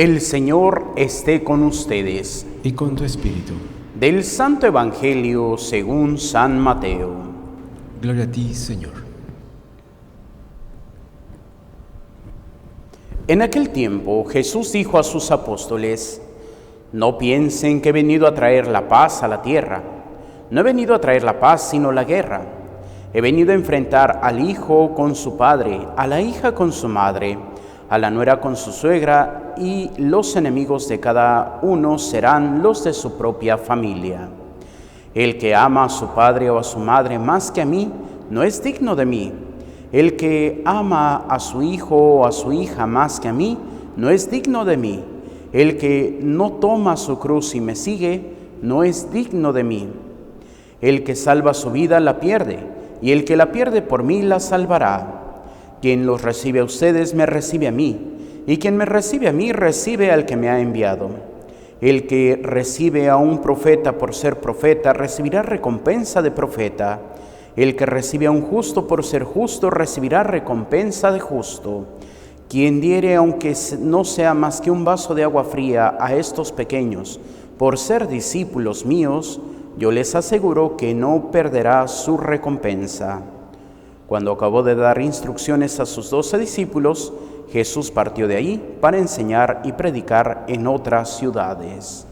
El Señor esté con ustedes. Y con tu espíritu. Del Santo Evangelio según San Mateo. Gloria a ti, Señor. En aquel tiempo Jesús dijo a sus apóstoles: No piensen que he venido a traer la paz a la tierra. No he venido a traer la paz, sino la guerra. He venido a enfrentar al hijo con su padre, a la hija con su madre, a la nuera con su suegra, y los enemigos de cada uno serán los de su propia familia. El que ama a su padre o a su madre más que a mí, no es digno de mí. El que ama a su hijo o a su hija más que a mí, no es digno de mí. El que no toma su cruz y me sigue, no es digno de mí. El que salva su vida la pierde, y el que la pierde por mí la salvará. Quien los recibe a ustedes me recibe a mí, y quien me recibe a mí recibe al que me ha enviado. El que recibe a un profeta por ser profeta recibirá recompensa de profeta. El que recibe a un justo por ser justo recibirá recompensa de justo. Quien diere, aunque no sea más que un vaso de agua fría, a estos pequeños, por ser discípulos míos, yo les aseguro que no perderá su recompensa. Cuando acabó de dar instrucciones a sus 12 discípulos, Jesús partió de ahí para enseñar y predicar en otras ciudades.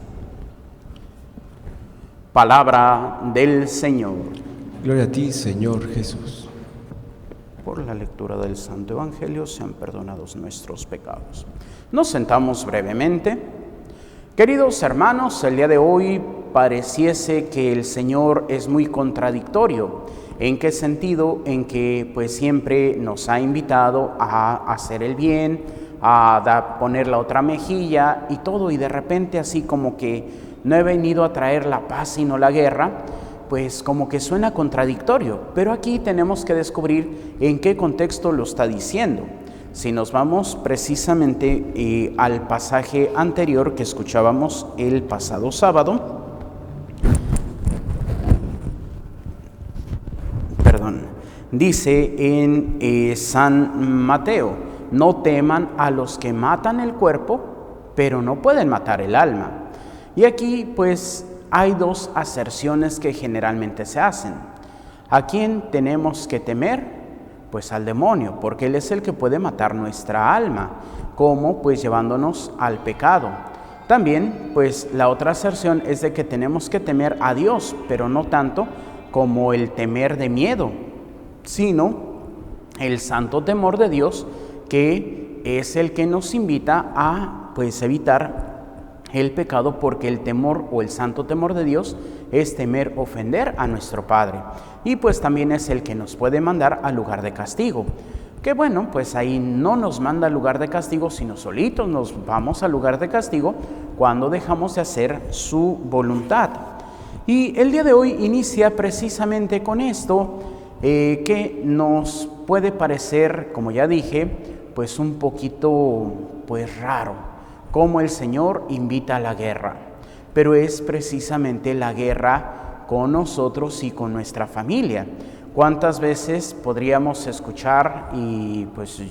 Palabra del Señor. Gloria a ti, Señor Jesús. Por la lectura del Santo Evangelio sean perdonados nuestros pecados. Nos sentamos brevemente. Queridos hermanos, el día de hoy pareciese que el Señor es muy contradictorio. ¿En qué sentido? En que pues siempre nos ha invitado a hacer el bien, a poner la otra mejilla y todo, y de repente así como que no he venido a traer la paz sino la guerra, pues como que suena contradictorio, pero aquí tenemos que descubrir en qué contexto lo está diciendo. Si nos vamos precisamente al pasaje anterior que escuchábamos el pasado sábado, dice en San Mateo: no teman a los que matan el cuerpo, pero no pueden matar el alma. Y aquí pues hay dos aserciones que generalmente se hacen. ¿A quién tenemos que temer? Pues al demonio, porque él es el que puede matar nuestra alma, como pues llevándonos al pecado. También pues la otra aserción es de que tenemos que temer a Dios, pero no tanto como el temer de miedo, sino el santo temor de Dios, que es el que nos invita a pues evitar el pecado, porque el temor o el santo temor de Dios es temer ofender a nuestro Padre, y pues también es el que nos puede mandar al lugar de castigo, que bueno, pues ahí no nos manda al lugar de castigo, sino solitos nos vamos al lugar de castigo cuando dejamos de hacer su voluntad. Y el día de hoy inicia precisamente con esto, que nos puede parecer, como ya dije, pues un poquito pues raro, como el Señor invita a la guerra, pero es precisamente la guerra con nosotros y con nuestra familia. ¿Cuántas veces podríamos escuchar? Y pues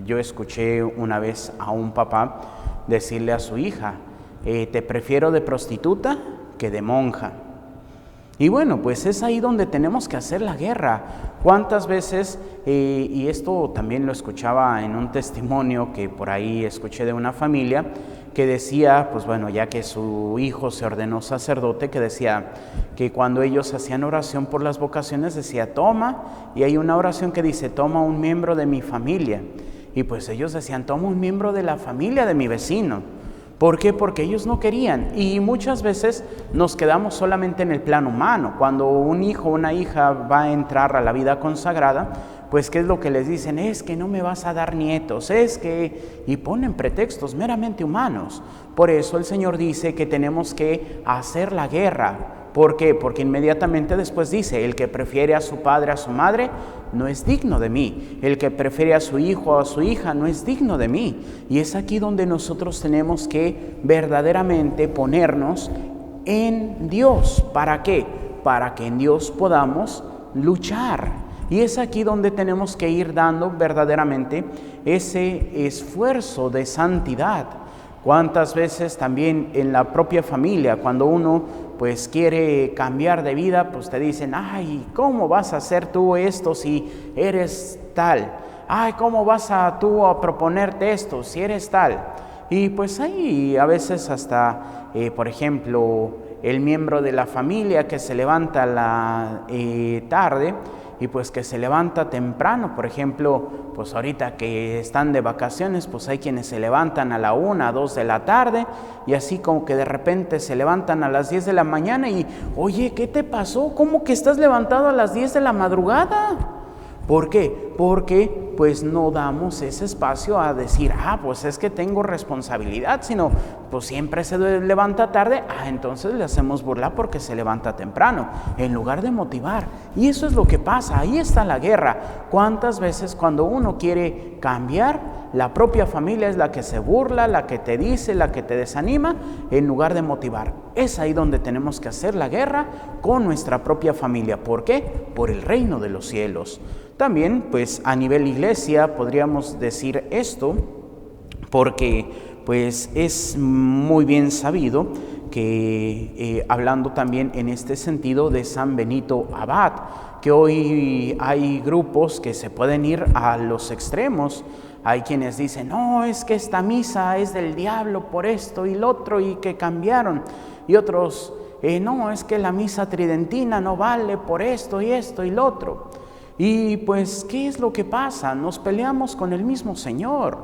yo escuché una vez a un papá decirle a su hija: te prefiero de prostituta que de monja. Y bueno, pues es ahí donde tenemos que hacer la guerra. ¿Cuántas veces, y esto también lo escuchaba en un testimonio que por ahí escuché de una familia, que decía, pues bueno, ya que su hijo se ordenó sacerdote, que decía que cuando ellos hacían oración por las vocaciones, decía toma, y hay una oración que dice toma un miembro de mi familia, y pues ellos decían toma un miembro de la familia de mi vecino. ¿Por qué? Porque ellos no querían, y muchas veces nos quedamos solamente en el plano humano. Cuando un hijo o una hija va a entrar a la vida consagrada, pues ¿qué es lo que les dicen? Es que no me vas a dar nietos, es que... y ponen pretextos meramente humanos. Por eso el Señor dice que tenemos que hacer la guerra. ¿Por qué? Porque inmediatamente después dice: el que prefiere a su padre, a su madre, no es digno de mí. El que prefiere a su hijo o a su hija no es digno de mí. Y es aquí donde nosotros tenemos que verdaderamente ponernos en Dios. ¿Para qué? Para que en Dios podamos luchar. Y es aquí donde tenemos que ir dando verdaderamente ese esfuerzo de santidad. ¿Cuántas veces también en la propia familia, cuando uno pues quiere cambiar de vida, pues te dicen, ay, ¿cómo vas a hacer tú esto si eres tal? Ay, ¿cómo vas tú a proponerte esto si eres tal? Y pues ahí a veces hasta, por ejemplo, el miembro de la familia que se levanta tarde, y pues que se levanta temprano, por ejemplo, pues ahorita que están de vacaciones, pues hay quienes se levantan a la 1, 2 de la tarde, y así como que de repente se levantan a las 10 de la mañana y, oye, ¿qué te pasó? ¿Cómo que estás levantado a las 10 de la madrugada? ¿Por qué? Porque pues no damos ese espacio a decir, pues es que tengo responsabilidad, sino pues siempre se levanta tarde, entonces le hacemos burla porque se levanta temprano, en lugar de motivar. Y eso es lo que pasa, ahí está la guerra. ¿Cuántas veces cuando uno quiere cambiar, la propia familia es la que se burla, la que te dice, la que te desanima, en lugar de motivar? Es ahí donde tenemos que hacer la guerra con nuestra propia familia. ¿Por qué? Por el reino de los cielos. También, pues a nivel iglesia podríamos decir esto, porque pues es muy bien sabido que hablando también en este sentido de San Benito Abad, que hoy hay grupos que se pueden ir a los extremos. Hay quienes dicen, no, es que esta misa es del diablo por esto y lo otro y que cambiaron. Y otros, no, es que la misa tridentina no vale por esto y lo otro. Y pues, ¿qué es lo que pasa? Nos peleamos con el mismo Señor.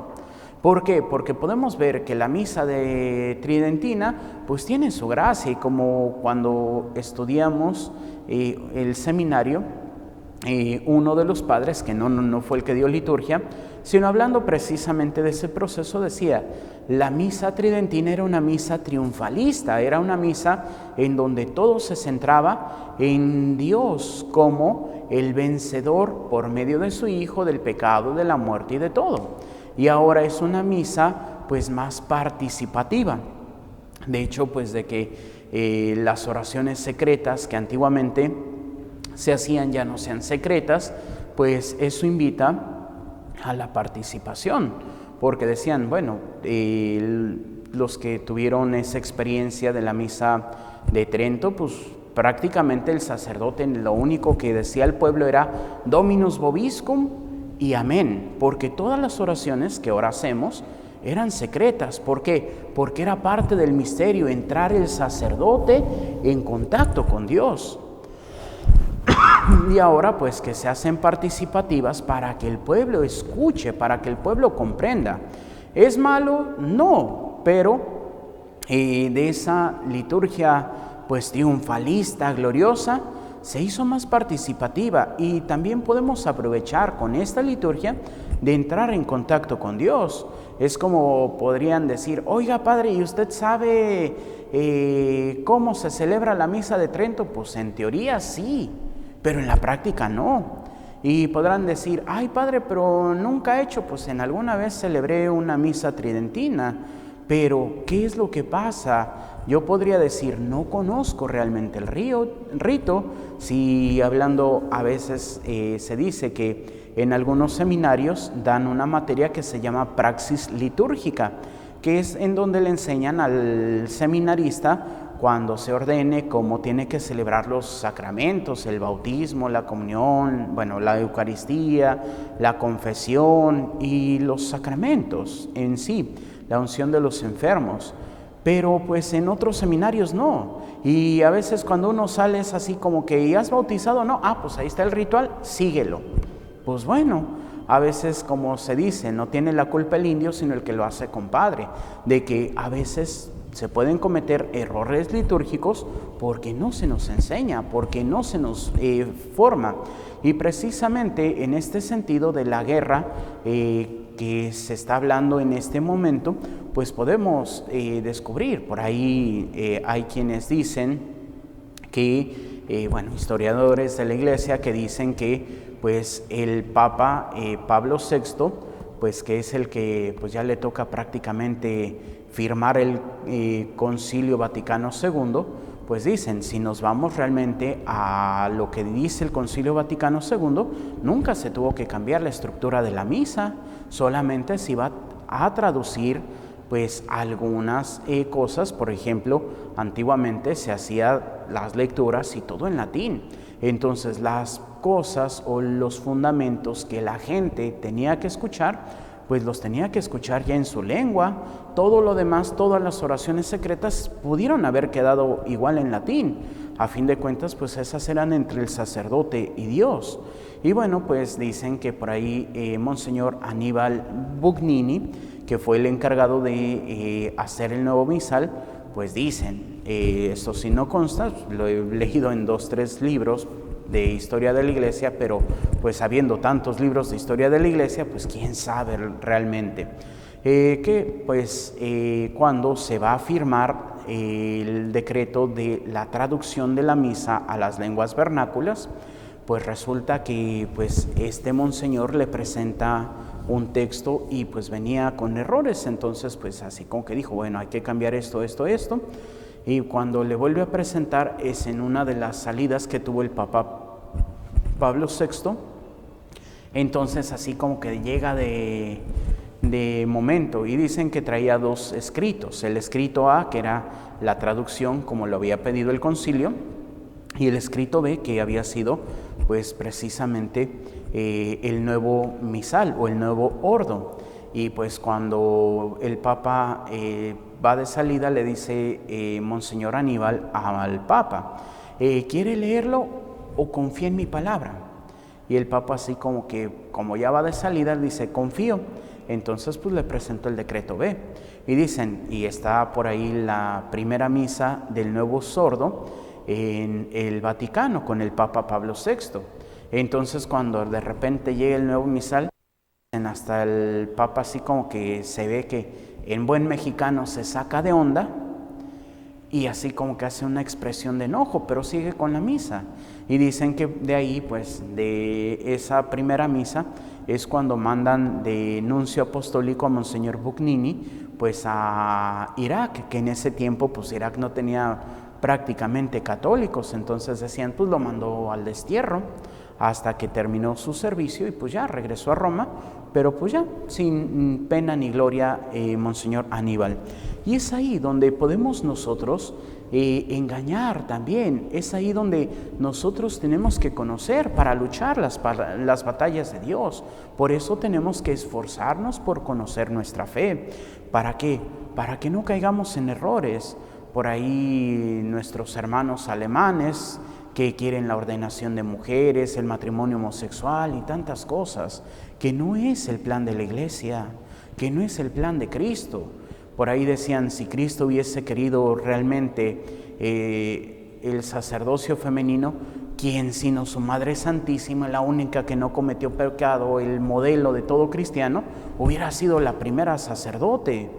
¿Por qué? Porque podemos ver que la misa de tridentina pues tiene su gracia, y como cuando estudiamos el seminario, uno de los padres, que no fue el que dio liturgia, sino hablando precisamente de ese proceso, decía, la misa tridentina era una misa triunfalista, era una misa en donde todo se centraba en Dios como el vencedor por medio de su Hijo del pecado, de la muerte y de todo. Y ahora es una misa pues más participativa. De hecho, pues de que las oraciones secretas que antiguamente se hacían ya no sean secretas, pues eso invita a la participación, porque decían, bueno, los que tuvieron esa experiencia de la misa de Trento, pues prácticamente el sacerdote lo único que decía al pueblo era Dominus vobiscum y amén, porque todas las oraciones que ahora hacemos eran secretas. ¿Por qué? Porque era parte del misterio, entrar el sacerdote en contacto con Dios. Y ahora pues que se hacen participativas para que el pueblo escuche, para que el pueblo comprenda. ¿Es malo? No, pero de esa liturgia pues triunfalista, gloriosa, se hizo más participativa, y también podemos aprovechar con esta liturgia de entrar en contacto con Dios. Es como podrían decir, oiga padre, ¿y usted sabe cómo se celebra la misa de Trento? Pues en teoría sí, pero en la práctica no. Y podrán decir, ay padre, pero nunca he hecho, pues en alguna vez celebré una misa tridentina, pero ¿qué es lo que pasa? Yo podría decir, no conozco realmente el rito. Si hablando a veces se dice que en algunos seminarios dan una materia que se llama praxis litúrgica, que es en donde le enseñan al seminarista cuando se ordene cómo tiene que celebrar los sacramentos, el bautismo, la comunión, bueno, la Eucaristía, la confesión y los sacramentos en sí, la unción de los enfermos. Pero pues en otros seminarios no. Y a veces cuando uno sale es así como que, ¿ya has bautizado? No, pues ahí está el ritual, síguelo. Pues bueno, a veces como se dice, no tiene la culpa el indio, sino el que lo hace compadre, de que a veces se pueden cometer errores litúrgicos porque no se nos enseña, porque no se nos forma. Y precisamente en este sentido de la guerra que se está hablando en este momento, pues podemos descubrir, por ahí hay quienes dicen que, historiadores de la Iglesia que dicen que pues el Papa Pablo VI, pues que es el que pues ya le toca prácticamente firmar el Concilio Vaticano II, pues dicen, si nos vamos realmente a lo que dice el Concilio Vaticano II, nunca se tuvo que cambiar la estructura de la misa, solamente se iba a traducir pues algunas cosas. Por ejemplo, antiguamente se hacían las lecturas y todo en latín. Entonces las cosas o los fundamentos que la gente tenía que escuchar, pues los tenía que escuchar ya en su lengua. Todo lo demás, todas las oraciones secretas pudieron haber quedado igual en latín. A fin de cuentas, pues esas eran entre el sacerdote y Dios. Y bueno, pues dicen que por ahí Monseñor Aníbal Bugnini, que fue el encargado de hacer el nuevo misal, pues dicen, esto sí no consta, lo he leído en 2, 3 libros de historia de la Iglesia, pero pues habiendo tantos libros de historia de la Iglesia, pues quién sabe realmente, que pues cuando se va a firmar el decreto de la traducción de la misa a las lenguas vernáculas, pues resulta que pues este monseñor le presenta un texto y pues venía con errores. Entonces pues así como que dijo, bueno, hay que cambiar esto, y cuando le vuelve a presentar es en una de las salidas que tuvo el Papa Pablo VI. Entonces así como que llega de momento, y dicen que traía 2 escritos, el escrito A, que era la traducción como lo había pedido el concilio, y el escrito B, que había sido pues precisamente el nuevo misal o el nuevo ordo. Y pues cuando el Papa va de salida, le dice Monseñor Aníbal al Papa, ¿quiere leerlo o confía en mi palabra? Y el Papa así como que, como ya va de salida, dice, confío. Entonces pues le presentó el decreto B. Y dicen, y está por ahí la primera misa del nuevo sordo en el Vaticano con el Papa Pablo VI. Entonces cuando de repente llega el nuevo misal, hasta el Papa así como que se ve que en buen mexicano se saca de onda y así como que hace una expresión de enojo, pero sigue con la misa. Y dicen que de ahí, pues de esa primera misa, es cuando mandan de nuncio apostólico a Monseñor Bugnini pues a Irak, que en ese tiempo pues Irak no tenía prácticamente católicos. Entonces decían, pues lo mandó al destierro hasta que terminó su servicio y pues ya regresó a Roma, pero pues ya sin pena ni gloria, Monseñor Aníbal. Y es ahí donde podemos nosotros engañar también, es ahí donde nosotros tenemos que conocer para luchar las batallas de Dios. Por eso tenemos que esforzarnos por conocer nuestra fe. ¿Para qué? Para que no caigamos en errores. Por ahí nuestros hermanos alemanes que quieren la ordenación de mujeres, el matrimonio homosexual y tantas cosas, que no es el plan de la Iglesia, que no es el plan de Cristo. Por ahí decían, si Cristo hubiese querido realmente el sacerdocio femenino, ¿quién sino su Madre Santísima, la única que no cometió pecado, el modelo de todo cristiano, hubiera sido la primera sacerdote?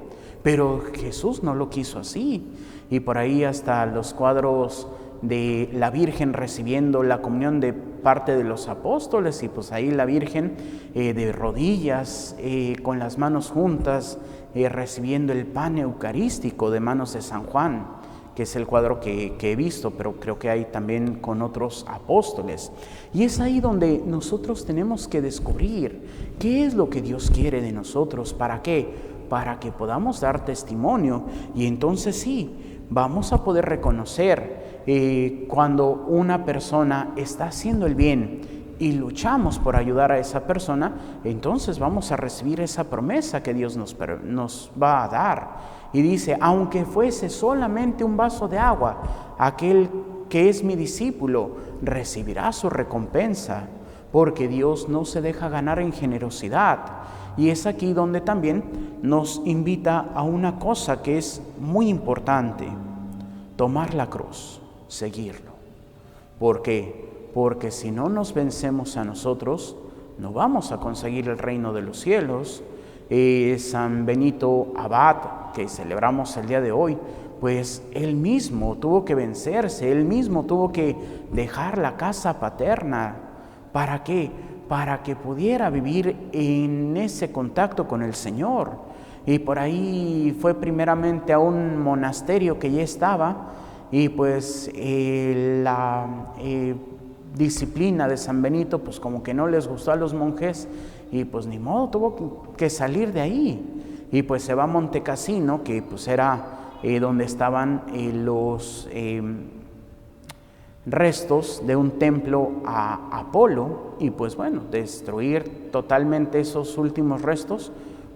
Pero Jesús no lo quiso así. Y por ahí hasta los cuadros de la Virgen recibiendo la comunión de parte de los apóstoles, y pues ahí la Virgen de rodillas, con las manos juntas, recibiendo el pan eucarístico de manos de San Juan, que es el cuadro que he visto, pero creo que hay también con otros apóstoles. Y es ahí donde nosotros tenemos que descubrir qué es lo que Dios quiere de nosotros. ¿Para qué? Para que podamos dar testimonio, y entonces sí, vamos a poder reconocer cuando una persona está haciendo el bien y luchamos por ayudar a esa persona, entonces vamos a recibir esa promesa que Dios nos va a dar. Y dice, aunque fuese solamente un vaso de agua, aquel que es mi discípulo recibirá su recompensa, porque Dios no se deja ganar en generosidad. Y es aquí donde también nos invita a una cosa que es muy importante: tomar la cruz, seguirlo. ¿Por qué? Porque si no nos vencemos a nosotros, no vamos a conseguir el reino de los cielos. San Benito Abad, que celebramos el día de hoy, pues él mismo tuvo que vencerse, él mismo tuvo que dejar la casa paterna. ¿Para qué? Para que pudiera vivir en ese contacto con el Señor. Y por ahí fue primeramente a un monasterio que ya estaba, y pues la disciplina de San Benito pues como que no les gustó a los monjes, y pues ni modo, tuvo que salir de ahí. y pues se va a Monte Cassino, que pues era donde estaban los restos de un templo a Apolo, y pues bueno, destruir totalmente esos últimos restos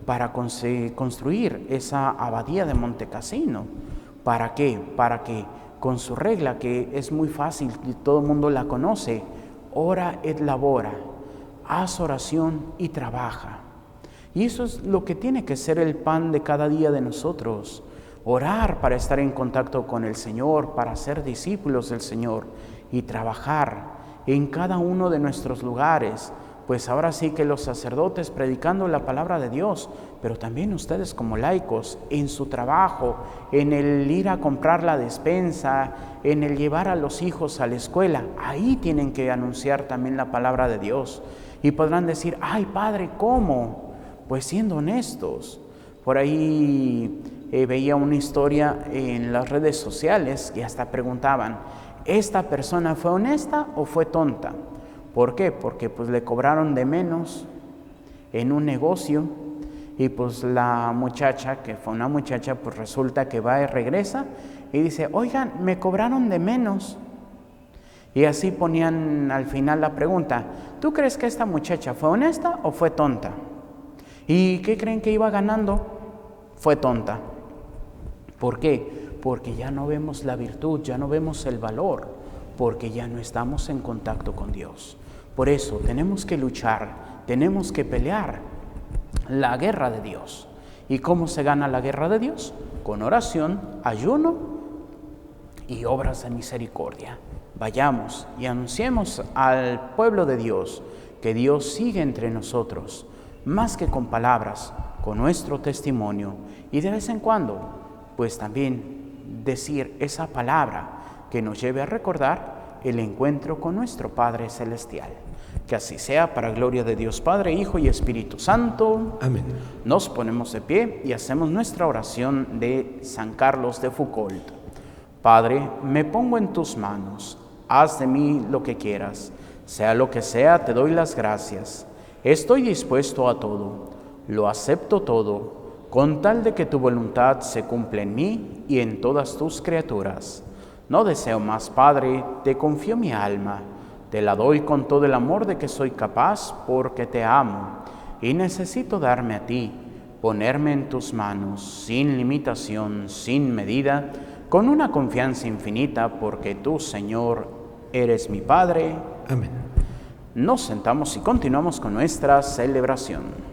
para construir esa abadía de Monte Cassino. ¿Para qué? Para que con su regla, que es muy fácil y todo el mundo la conoce, ora et labora, haz oración y trabaja. Y eso es lo que tiene que ser el pan de cada día de nosotros. Orar para estar en contacto con el Señor, para ser discípulos del Señor, y trabajar en cada uno de nuestros lugares. Pues ahora sí que los sacerdotes predicando la palabra de Dios, pero también ustedes como laicos en su trabajo, en el ir a comprar la despensa, en el llevar a los hijos a la escuela, ahí tienen que anunciar también la palabra de Dios. Y podrán decir, ay Padre, ¿cómo? Pues siendo honestos. Por ahí veía una historia en las redes sociales y hasta preguntaban, ¿esta persona fue honesta o fue tonta? ¿Por qué? Porque pues le cobraron de menos en un negocio, y pues la muchacha, que fue una muchacha, pues resulta que va y regresa y dice, oigan, me cobraron de menos. Y así ponían al final la pregunta, ¿tú crees que esta muchacha fue honesta o fue tonta? ¿Y qué creen que iba ganando? Fue tonta. ¿Por qué? Porque ya no vemos la virtud, ya no vemos el valor, porque ya no estamos en contacto con Dios. Por eso tenemos que luchar, tenemos que pelear la guerra de Dios. ¿Y cómo se gana la guerra de Dios? Con oración, ayuno y obras de misericordia. Vayamos y anunciemos al pueblo de Dios que Dios sigue entre nosotros, más que con palabras, con nuestro testimonio, y de vez en cuando, pues también decir esa palabra que nos lleve a recordar el encuentro con nuestro Padre Celestial. Que así sea, para gloria de Dios Padre, Hijo y Espíritu Santo. Amén. Nos ponemos de pie y hacemos nuestra oración de San Carlos de Foucault. Padre, me pongo en tus manos, haz de mí lo que quieras, sea lo que sea, te doy las gracias. Estoy dispuesto a todo, lo acepto todo, con tal de que tu voluntad se cumpla en mí y en todas tus criaturas. No deseo más, Padre, te confío mi alma, te la doy con todo el amor de que soy capaz, porque te amo y necesito darme a ti, ponerme en tus manos, sin limitación, sin medida, con una confianza infinita, porque tú, Señor, eres mi Padre. Amén. Nos sentamos y continuamos con nuestra celebración.